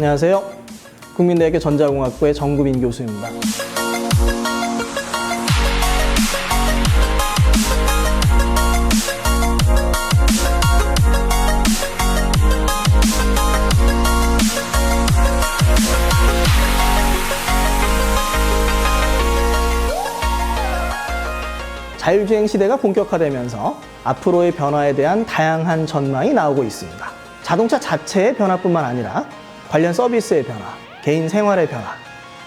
안녕하세요. 국민대학교 전자공학부의 정구빈 교수입니다. 자율주행 시대가 본격화되면서 앞으로의 변화에 대한 다양한 전망이 나오고 있습니다. 자동차 자체의 변화뿐만 아니라 관련 서비스의 변화, 개인 생활의 변화,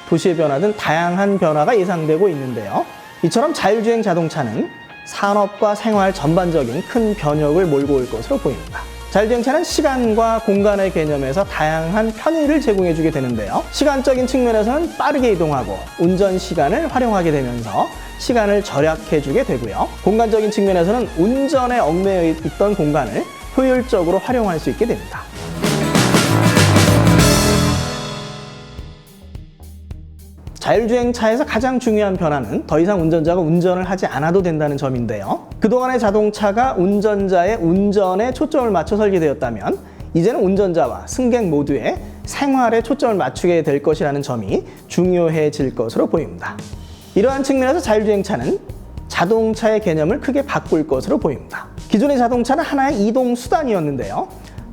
도시의 변화 등 다양한 변화가 예상되고 있는데요. 이처럼 자율주행 자동차는 산업과 생활 전반적인 큰 변혁을 몰고 올 것으로 보입니다. 자율주행차는 시간과 공간의 개념에서 다양한 편의를 제공해주게 되는데요. 시간적인 측면에서는 빠르게 이동하고 운전 시간을 활용하게 되면서 시간을 절약해주게 되고요. 공간적인 측면에서는 운전에 얽매여 있던 공간을 효율적으로 활용할 수 있게 됩니다. 자율주행차에서 가장 중요한 변화는 더 이상 운전자가 운전을 하지 않아도 된다는 점인데요. 그동안의 자동차가 운전자의 운전에 초점을 맞춰 설계되었다면 이제는 운전자와 승객 모두의 생활에 초점을 맞추게 될 것이라는 점이 중요해질 것으로 보입니다. 이러한 측면에서 자율주행차는 자동차의 개념을 크게 바꿀 것으로 보입니다. 기존의 자동차는 하나의 이동수단이었는데요.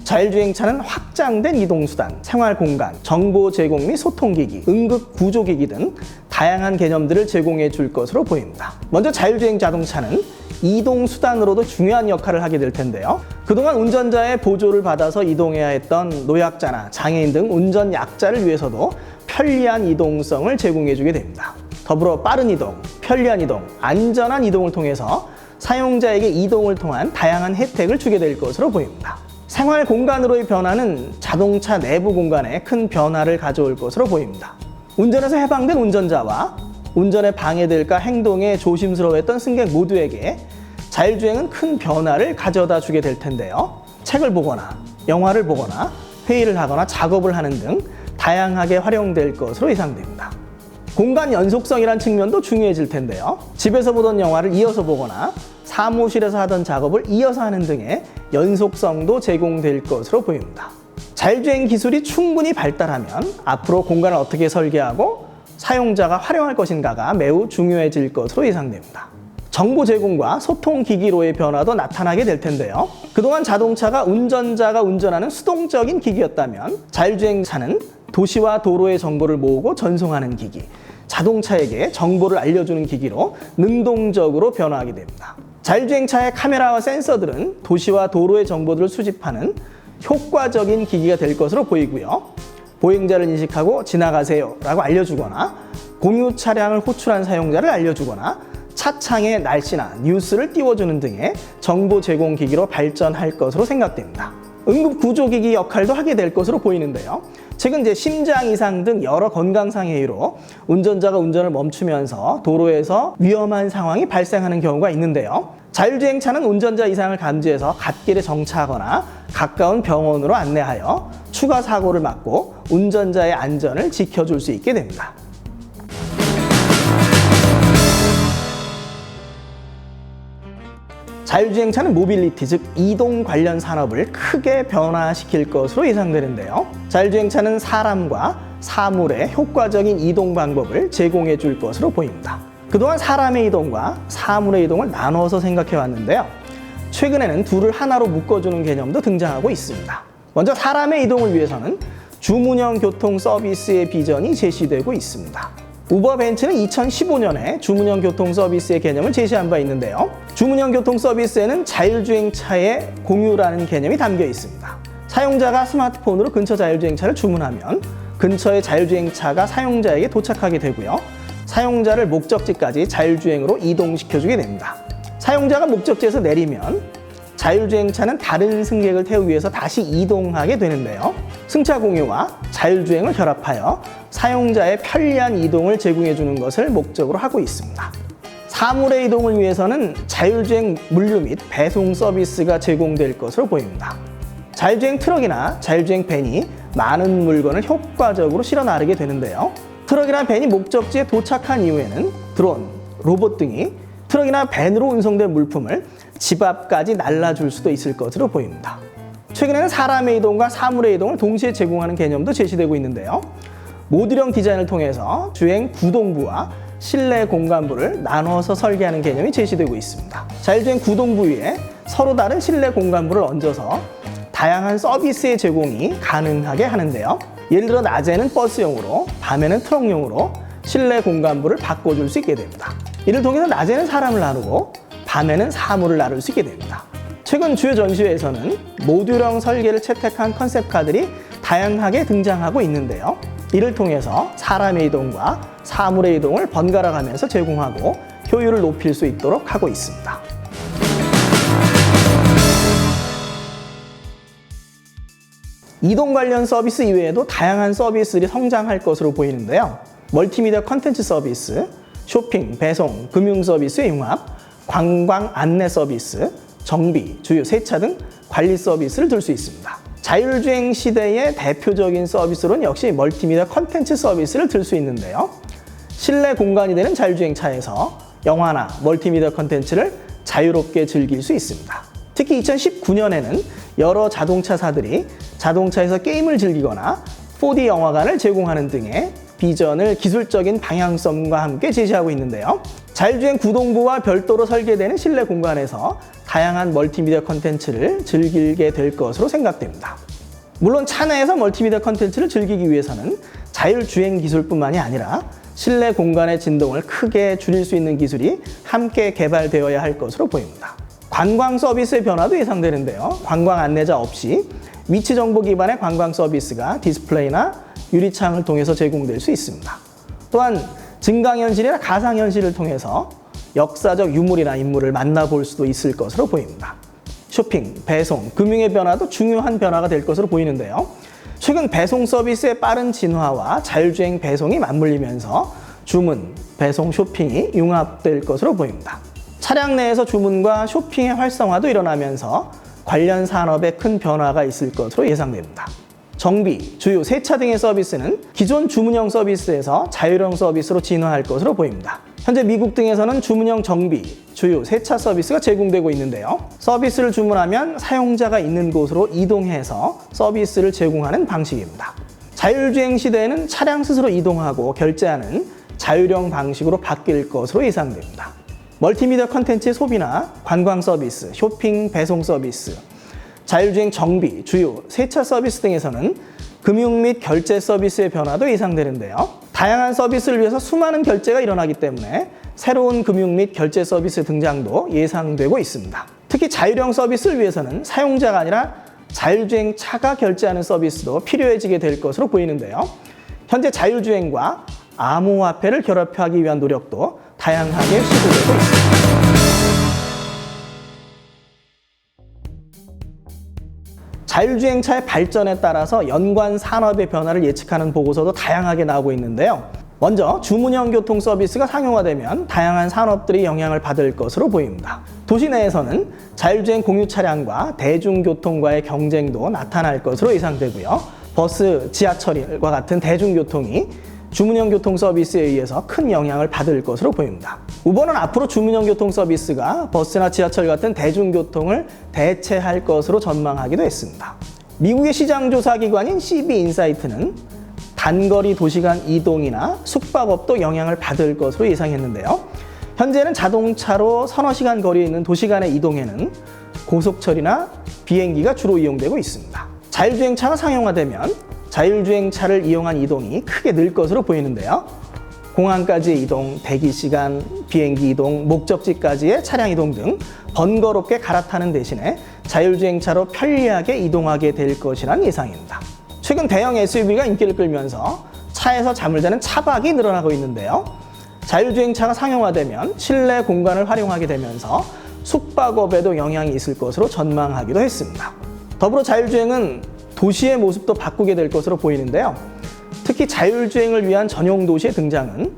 자율주행차는 확장된 이동수단, 생활공간, 정보 제공 및 소통기기, 응급구조기기 등 다양한 개념들을 제공해 줄 것으로 보입니다. 먼저 자율주행 자동차는 이동수단으로도 중요한 역할을 하게 될 텐데요. 그동안 운전자의 보조를 받아서 이동해야 했던 노약자나 장애인 등 운전약자를 위해서도 편리한 이동성을 제공해 주게 됩니다. 더불어 빠른 이동, 편리한 이동, 안전한 이동을 통해서 사용자에게 이동을 통한 다양한 혜택을 주게 될 것으로 보입니다. 생활 공간으로의 변화는 자동차 내부 공간에 큰 변화를 가져올 것으로 보입니다. 운전에서 해방된 운전자와 운전에 방해될까 행동에 조심스러워했던 승객 모두에게 자율주행은 큰 변화를 가져다 주게 될 텐데요. 책을 보거나 영화를 보거나 회의를 하거나 작업을 하는 등 다양하게 활용될 것으로 예상됩니다. 공간 연속성이란 측면도 중요해질 텐데요. 집에서 보던 영화를 이어서 보거나 사무실에서 하던 작업을 이어서 하는 등의 연속성도 제공될 것으로 보입니다. 자율주행 기술이 충분히 발달하면 앞으로 공간을 어떻게 설계하고 사용자가 활용할 것인가가 매우 중요해질 것으로 예상됩니다. 정보 제공과 소통 기기로의 변화도 나타나게 될 텐데요. 그동안 자동차가 운전자가 운전하는 수동적인 기기였다면 자율주행차는 도시와 도로의 정보를 모으고 전송하는 기기, 자동차에게 정보를 알려주는 기기로 능동적으로 변화하게 됩니다. 자율주행차의 카메라와 센서들은 도시와 도로의 정보들을 수집하는 효과적인 기기가 될 것으로 보이고요. 보행자를 인식하고 지나가세요 라고 알려주거나 공유 차량을 호출한 사용자를 알려주거나 차창에 날씨나 뉴스를 띄워주는 등의 정보 제공 기기로 발전할 것으로 생각됩니다. 응급구조기기 역할도 하게 될 것으로 보이는데요. 최근 심장 이상 등 여러 건강상의 이유로 운전자가 운전을 멈추면서 도로에서 위험한 상황이 발생하는 경우가 있는데요. 자율주행차는 운전자 이상을 감지해서 갓길에 정차하거나 가까운 병원으로 안내하여 추가 사고를 막고 운전자의 안전을 지켜줄 수 있게 됩니다. 자율주행차는 모빌리티, 즉 이동 관련 산업을 크게 변화시킬 것으로 예상되는데요. 자율주행차는 사람과 사물의 효과적인 이동 방법을 제공해 줄 것으로 보입니다. 그동안 사람의 이동과 사물의 이동을 나눠서 생각해 왔는데요. 최근에는 둘을 하나로 묶어주는 개념도 등장하고 있습니다. 먼저 사람의 이동을 위해서는 주문형 교통 서비스의 비전이 제시되고 있습니다. 우버 벤츠는 2015년에 주문형 교통 서비스의 개념을 제시한 바 있는데요. 주문형 교통 서비스에는 자율주행차의 공유라는 개념이 담겨 있습니다. 사용자가 스마트폰으로 근처 자율주행차를 주문하면 근처의 자율주행차가 사용자에게 도착하게 되고요. 사용자를 목적지까지 자율주행으로 이동시켜주게 됩니다. 사용자가 목적지에서 내리면 자율주행차는 다른 승객을 태우기 위해서 다시 이동하게 되는데요. 승차 공유와 자율주행을 결합하여 사용자의 편리한 이동을 제공해주는 것을 목적으로 하고 있습니다. 사물의 이동을 위해서는 자율주행 물류 및 배송 서비스가 제공될 것으로 보입니다. 자율주행 트럭이나 자율주행 밴이 많은 물건을 효과적으로 실어 나르게 되는데요. 트럭이나 밴이 목적지에 도착한 이후에는 드론, 로봇 등이 트럭이나 밴으로 운송된 물품을 집 앞까지 날라줄 수도 있을 것으로 보입니다. 최근에는 사람의 이동과 사물의 이동을 동시에 제공하는 개념도 제시되고 있는데요. 모듈형 디자인을 통해서 주행 구동부와 실내 공간부를 나눠서 설계하는 개념이 제시되고 있습니다. 자율주행 구동부 위에 서로 다른 실내 공간부를 얹어서 다양한 서비스의 제공이 가능하게 하는데요. 예를 들어 낮에는 버스용으로, 밤에는 트럭용으로 실내 공간부를 바꿔줄 수 있게 됩니다. 이를 통해서 낮에는 사람을 나누고 밤에는 사물을 나눌 수 있게 됩니다. 최근 주요 전시회에서는 모듈형 설계를 채택한 컨셉카들이 다양하게 등장하고 있는데요. 이를 통해서 사람의 이동과 사물의 이동을 번갈아 가면서 제공하고 효율을 높일 수 있도록 하고 있습니다. 이동 관련 서비스 이외에도 다양한 서비스들이 성장할 것으로 보이는데요. 멀티미디어 컨텐츠 서비스, 쇼핑, 배송, 금융 서비스의 융합, 관광 안내 서비스, 정비, 주유, 세차 등 관리 서비스를 들 수 있습니다. 자율주행 시대의 대표적인 서비스로는 역시 멀티미디어 컨텐츠 서비스를 들 수 있는데요. 실내 공간이 되는 자율주행차에서 영화나 멀티미디어 컨텐츠를 자유롭게 즐길 수 있습니다. 특히 2019년에는 여러 자동차사들이 자동차에서 게임을 즐기거나 4D 영화관을 제공하는 등의 비전을 기술적인 방향성과 함께 제시하고 있는데요. 자율주행 구동부와 별도로 설계되는 실내 공간에서 다양한 멀티미디어 컨텐츠를 즐기게 될 것으로 생각됩니다. 물론 차 내에서 멀티미디어 컨텐츠를 즐기기 위해서는 자율주행 기술뿐만이 아니라 실내 공간의 진동을 크게 줄일 수 있는 기술이 함께 개발되어야 할 것으로 보입니다. 관광 서비스의 변화도 예상되는데요. 관광 안내자 없이 위치 정보 기반의 관광 서비스가 디스플레이나 유리창을 통해서 제공될 수 있습니다. 또한 증강현실이나 가상현실을 통해서 역사적 유물이나 인물을 만나볼 수도 있을 것으로 보입니다. 쇼핑, 배송, 금융의 변화도 중요한 변화가 될 것으로 보이는데요. 최근 배송 서비스의 빠른 진화와 자율주행 배송이 맞물리면서 주문, 배송, 쇼핑이 융합될 것으로 보입니다. 차량 내에서 주문과 쇼핑의 활성화도 일어나면서 관련 산업에 큰 변화가 있을 것으로 예상됩니다. 정비, 주유, 세차 등의 서비스는 기존 주문형 서비스에서 자율형 서비스로 진화할 것으로 보입니다. 현재 미국 등에서는 주문형 정비, 주유, 세차 서비스가 제공되고 있는데요. 서비스를 주문하면 사용자가 있는 곳으로 이동해서 서비스를 제공하는 방식입니다. 자율주행 시대에는 차량 스스로 이동하고 결제하는 자율형 방식으로 바뀔 것으로 예상됩니다. 멀티미디어 컨텐츠의 소비나 관광 서비스, 쇼핑, 배송 서비스, 자율주행 정비, 주유, 세차 서비스 등에서는 금융 및 결제 서비스의 변화도 예상되는데요. 다양한 서비스를 위해서 수많은 결제가 일어나기 때문에 새로운 금융 및 결제 서비스 등장도 예상되고 있습니다. 특히 자율형 서비스를 위해서는 사용자가 아니라 자율주행 차가 결제하는 서비스도 필요해지게 될 것으로 보이는데요. 현재 자율주행과 암호화폐를 결합하기 위한 노력도 다양하게 시도되고 있습니다. 자율주행차의 발전에 따라서 연관 산업의 변화를 예측하는 보고서도 다양하게 나오고 있는데요. 먼저 주문형 교통 서비스가 상용화되면 다양한 산업들이 영향을 받을 것으로 보입니다. 도시 내에서는 자율주행 공유 차량과 대중교통과의 경쟁도 나타날 것으로 예상되고요. 버스, 지하철과 같은 대중교통이 주문형 교통 서비스에 의해서 큰 영향을 받을 것으로 보입니다. 우버는 앞으로 주문형 교통 서비스가 버스나 지하철 같은 대중교통을 대체할 것으로 전망하기도 했습니다. 미국의 시장조사기관인 CB인사이트는 단거리 도시간 이동이나 숙박업도 영향을 받을 것으로 예상했는데요. 현재는 자동차로 서너 시간 거리에 있는 도시간의 이동에는 고속철이나 비행기가 주로 이용되고 있습니다. 자율주행차가 상용화되면 자율주행차를 이용한 이동이 크게 늘 것으로 보이는데요. 공항까지의 이동, 대기시간, 비행기 이동, 목적지까지의 차량 이동 등 번거롭게 갈아타는 대신에 자율주행차로 편리하게 이동하게 될 것이라는 예상입니다. 최근 대형 SUV가 인기를 끌면서 차에서 잠을 자는 차박이 늘어나고 있는데요. 자율주행차가 상용화되면 실내 공간을 활용하게 되면서 숙박업에도 영향이 있을 것으로 전망하기도 했습니다. 더불어 자율주행은 도시의 모습도 바꾸게 될 것으로 보이는데요. 특히 자율주행을 위한 전용 도시의 등장은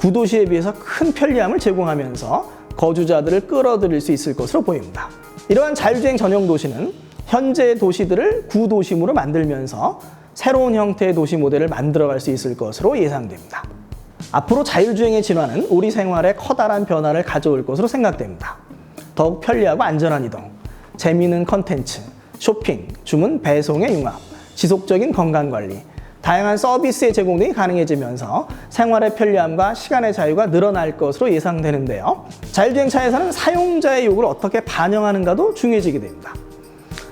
구도시에 비해서 큰 편리함을 제공하면서 거주자들을 끌어들일 수 있을 것으로 보입니다. 이러한 자율주행 전용 도시는 현재의 도시들을 구도심으로 만들면서 새로운 형태의 도시 모델을 만들어갈 수 있을 것으로 예상됩니다. 앞으로 자율주행의 진화는 우리 생활에 커다란 변화를 가져올 것으로 생각됩니다. 더욱 편리하고 안전한 이동, 재미있는 컨텐츠, 쇼핑, 주문, 배송의 융합, 지속적인 건강관리, 다양한 서비스의 제공 등이 가능해지면서 생활의 편리함과 시간의 자유가 늘어날 것으로 예상되는데요. 자율주행차에서는 사용자의 요구를 어떻게 반영하는가도 중요해지게 됩니다.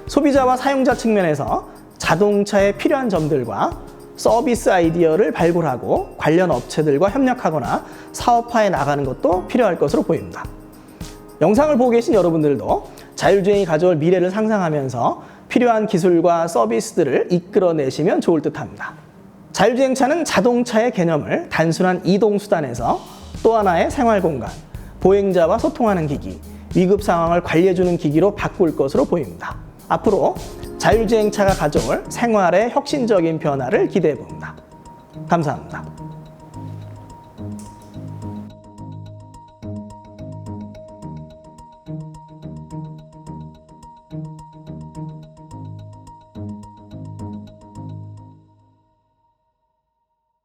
소비자와 사용자 측면에서 자동차에 필요한 점들과 서비스 아이디어를 발굴하고 관련 업체들과 협력하거나 사업화해 나가는 것도 필요할 것으로 보입니다. 영상을 보고 계신 여러분들도 자율주행이 가져올 미래를 상상하면서 필요한 기술과 서비스들을 이끌어내시면 좋을 듯합니다. 자율주행차는 자동차의 개념을 단순한 이동수단에서 또 하나의 생활공간, 보행자와 소통하는 기기, 위급 상황을 관리해주는 기기로 바꿀 것으로 보입니다. 앞으로 자율주행차가 가져올 생활의 혁신적인 변화를 기대해 봅니다. 감사합니다.